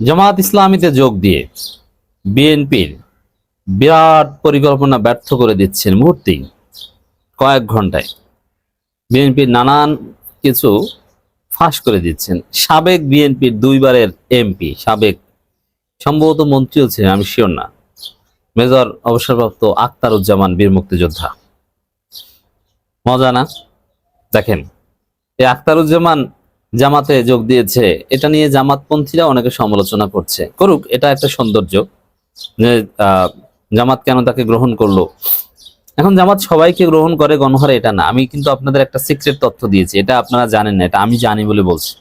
জামাত ইসলামীতে যোগ দিয়ে বিএনপির বিরাট পরিকল্পনা ব্যর্থ করে দিচ্ছেন মুহূর্তেই, কয়েক ঘন্টায় বিএনপির নানান কিছু ফাঁস করে দিচ্ছেন। সাবেক বিএনপির দুইবারের এমপি, সাবেক সম্ভবত মন্ত্রীও ছিলেন, আমি শিওর না, মেজর অবসরপ্রাপ্ত আখতারুজ্জামান বীর মুক্তিযোদ্ধা। মজা না? দেখেন, এই আখতারুজ্জামান জামাতে যোগ দিয়েছে, এটা নিয়ে জামাতপন্থীরা অনেকে সমালোচনা করছে। করুক, এটা একটা সৌন্দর্য যে জামাত কেন তাকে গ্রহণ করলো। এখন জামাত সবাইকে গ্রহণ করে গণহারে এটা না। আমি কিন্তু আপনাদের একটা সিক্রেট তথ্য দিয়েছি, এটা আপনারা জানেন না, এটা আমি জানি বলে বলছি।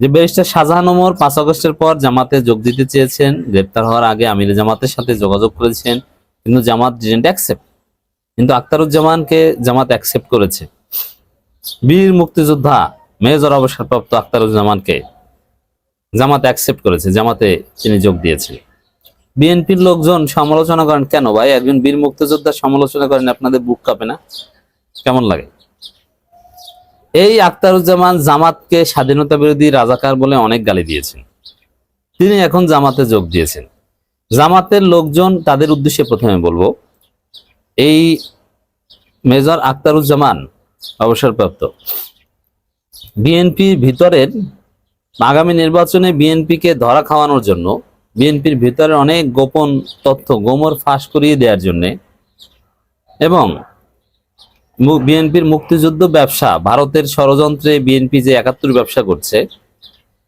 যে ব্যারিস্টার শাহজাহান ওমর 5 আগস্টের পর জামাতে যোগ দিতে চেয়েছেন, গ্রেপ্তার হওয়ার আগে আমির জামাতের সাথে যোগাযোগ করেছেন, কিন্তু জামাত ডিডন্ট অ্যাকসেপ্ট। কিন্তু আখতারুজ্জামানকে জামাত অ্যাকসেপ্ট করেছে। বীর মুক্তিযোদ্ধা মেজর অবসরপ্রাপ্ত আখতারুজ্জামানকে জামাত অ্যাকসেপ্ট করেছে, জামাতে তিনি যোগ দিয়েছেন। বিএনপির লোকজন সমালোচনা করেন, কেন ভাই একজন বীর মুক্তিযোদ্ধার সমালোচনা করেন, আপনাদের বুক কাঁপে না? কেমন লাগে? এই আখতারুজ্জামান জামাতকে স্বাধীনতা বিরোধী রাজাকার বলে অনেক গালি দিয়েছেন, তিনি এখন জামাতে যোগ দিয়েছেন। জামাতের লোকজন, তাদের উদ্দেশ্যে প্রথমে বলবো, এই মেজর আখতারুজ্জামান অবসরপ্রাপ্ত বিএনপির ভিতরের আগামী নির্বাচনে বিএনপিকে ধরা খাওয়ানোর জন্য, বিএনপির ভিতরে অনেক গোপন তথ্য গোমর ফাঁস করিয়ে দেওয়ার জন্য, এবং বিএনপির মুক্তিযুদ্ধ ব্যবসা, ভারতের ষড়যন্ত্রে বিএনপি যে 71 ব্যবসা করছে,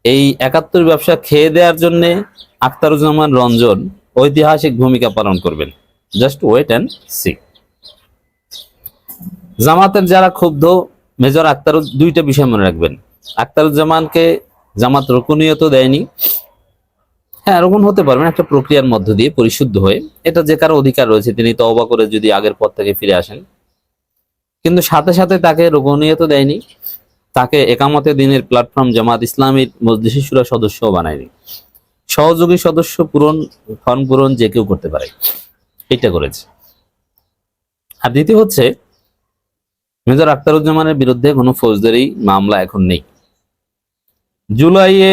এই 71 ব্যবসা খেয়ে দেওয়ার জন্য আখতারুজ্জামান রঞ্জন ঐতিহাসিক ভূমিকা পালন করবেন। Just wait and see. জামাতের যারা ক্ষুব্ধ, মেজর দুইটা বিষয় মনে রাখবেন। আখতারুজ্জামানকে জামাত রুকনিয়ত দেয়নি। হ্যাঁ, রুকন হতে পারবেন একটা প্রক্রিয়ার মধ্য দিয়ে পরিশুদ্ধ হয়ে, এটা যে কারো অধিকার রয়েছে, তিনি তওবা করে যদি আগের পথ থেকে ফিরে আসেন। কিন্তু সাথে সাথে তাকে রুকনিয়ত দেয়নি, তাকে একামতে দিনের প্ল্যাটফর্ম জামাত ইসলামীর মজলিসে শুরা সদস্য বানায়নি। সহযোগী সদস্য ফর্ম পূরণ যে কেউ করতে পারে, এটা করেছে। আর দ্বিতীয় হচ্ছে, মেজর আখতারুজ্জামানের বিরুদ্ধে কোনো ফৌজদারি মামলা এখন নেই। জুলাইয়ে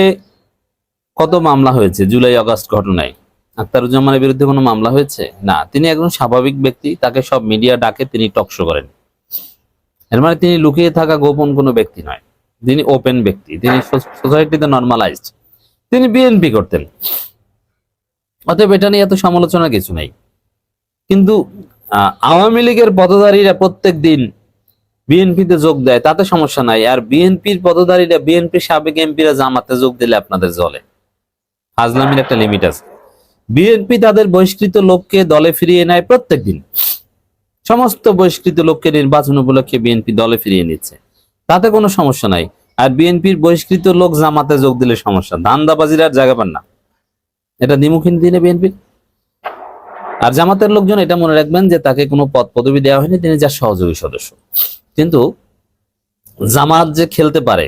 কত মামলা হয়েছে? জুলাই আগস্ট ঘটনায় আখতারুজ্জামানের বিরুদ্ধে কোনো মামলা হয়েছে না। তিনি একজন স্বাভাবিক ব্যক্তি, তাকে সব মিডিয়া ডাকে, তিনি টকশো করেন। এর মানে তিনি লুকিয়ে থাকা গোপন কোনো ব্যক্তি নয়, তিনি ওপেন ব্যক্তি, তিনি সোসাইটিতে নর্মালাইজড, তিনি বিএনপি করতেন। অতএব এটা নিয়ে এত সমালোচনার কিছু নাই। কিন্তু আওয়ামী লীগের পদধারীরা প্রত্যেক দিন বিএনপিতে যোগ দেয়, তাতে সমস্যা নাই। আর বিএনপির পদধারীরা, বিএনপির সাবেক এমপিরা জামাতে যোগ দিলে আপনাদের জলে। ফাজলামির একটা লিমিট আছে। বিএনপি তাদের বহিষ্কৃত লোককে দলে ফিরিয়ে নেয় প্রত্যেক দিন। সমস্ত বহিষ্কৃত লোককে নির্বাচন উপলক্ষে বিএনপি দলে ফিরিয়ে নিচ্ছে, তাতে কোনো সমস্যা নাই। আর বিএনপির বহিষ্কৃত লোক জামাতে যোগ দিলে সমস্যা। ধান্দাবাজির আর জায়গা পান না, এটা দ্বিমুখী দিনে বিএনপি। আর জামাতের লোকজন এটা মনে রাখবেন যে তাকে কোনো পদ পদবি দেওয়া হয়নি, তিনি যার সহযোগী সদস্য। কিন্তু জামাত যে খেলতে পারে,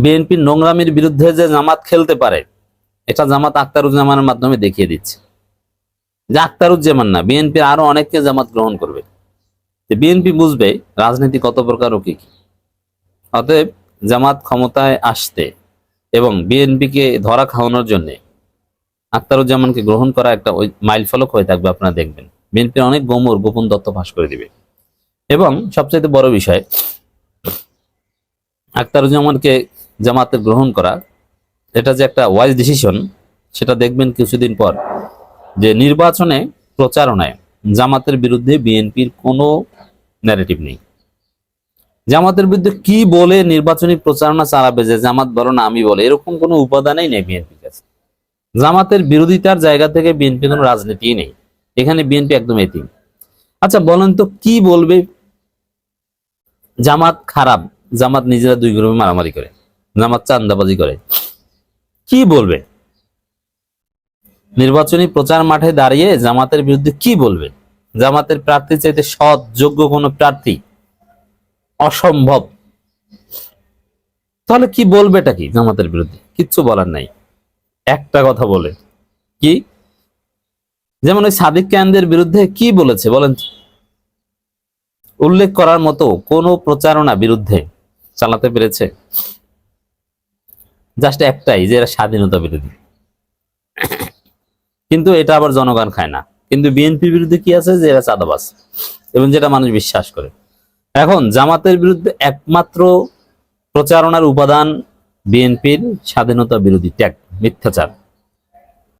বিএনপির নোংরামির বিরুদ্ধে যে জামাত খেলতে পারে, এটা জামাত আখতারুজ্জামানের মাধ্যমে দেখিয়ে দিচ্ছে। যে আখতারুজ্জামান না, বিএনপির আরো অনেককে জামাত গ্রহণ করবে। বিএনপি বুঝবে রাজনীতি কত প্রকার ও কি। অতএব জামাত ক্ষমতায় আসতে এবং বিএনপিকে ধরা খাওয়ানোর জন্য আখতারুজ্জামানকে গ্রহণ করা একটা ওই মাইল ফলক হয়ে থাকবে। আপনারা দেখবেন বিএনপির অনেক গোপন তথ্য ফাঁস করে দিবে। এবং সবচেয়ে বড় বিষয়, আখতারুজ্জামানকে জামাতে গ্রহণ করা, এটা যে একটা ওয়াইজ ডিসিশন, সেটা দেখবেন কিছুদিন পর, যে নির্বাচনে প্রচারণায় জামাতের বিরুদ্ধে বিএনপির কোনো ন্যারেটিভ নেই। জামাতের বিরুদ্ধে কি বলে নির্বাচনী প্রচারণা চালাবে, যে জামাত বলো না আমি বলে, এরকম কোনো উপাদানই নেই বিএনপির কাছে। জামাতের বিরোধিতার জায়গা থেকে বিএনপি কোনো রাজনীতি নেই, এখানে বিএনপি একদম এতিম। আচ্ছা বলেন তো কি বলবে? জামাত খারাপ, জামাত নিজেরা দুই গ্রুপে মারামারি করে, জামাত চান্দাবাজি করে, কি বলবে? নির্বাচনী প্রচার মাঠে দাঁড়িয়ে জামাতের বিরুদ্ধে কি বলবে? জামাতের প্রার্থী চাইতে সৎ যোগ্য কোনো প্রার্থী অসম্ভব। তাহলে কি বলবেটা কি জামাতের বিরুদ্ধে? কিচ্ছু বলার নাই। একটা কথা বলে কি, যেমন ওই সাদিক কায়েমদের বিরুদ্ধে কি বলেছে বলেন? উল্লেখ করার মতো কোন প্রচারণা বিরুদ্ধে চালাতে পেরেছে? জাস্ট একটাই, যে এরা স্বাধীনতা বিরোধী। কিন্তু এটা আবার জনগণ খায় না। কিন্তু বিএনপির বিরুদ্ধে কি আছে, যে এরা চাঁদাবাজ, এবং যেটা মানুষ বিশ্বাস করে। এখন জামাতের বিরুদ্ধে একমাত্র প্রচারণার উপাদান বিএনপির স্বাধীনতা বিরোধী ট্যাগ, মিথ্যাচার।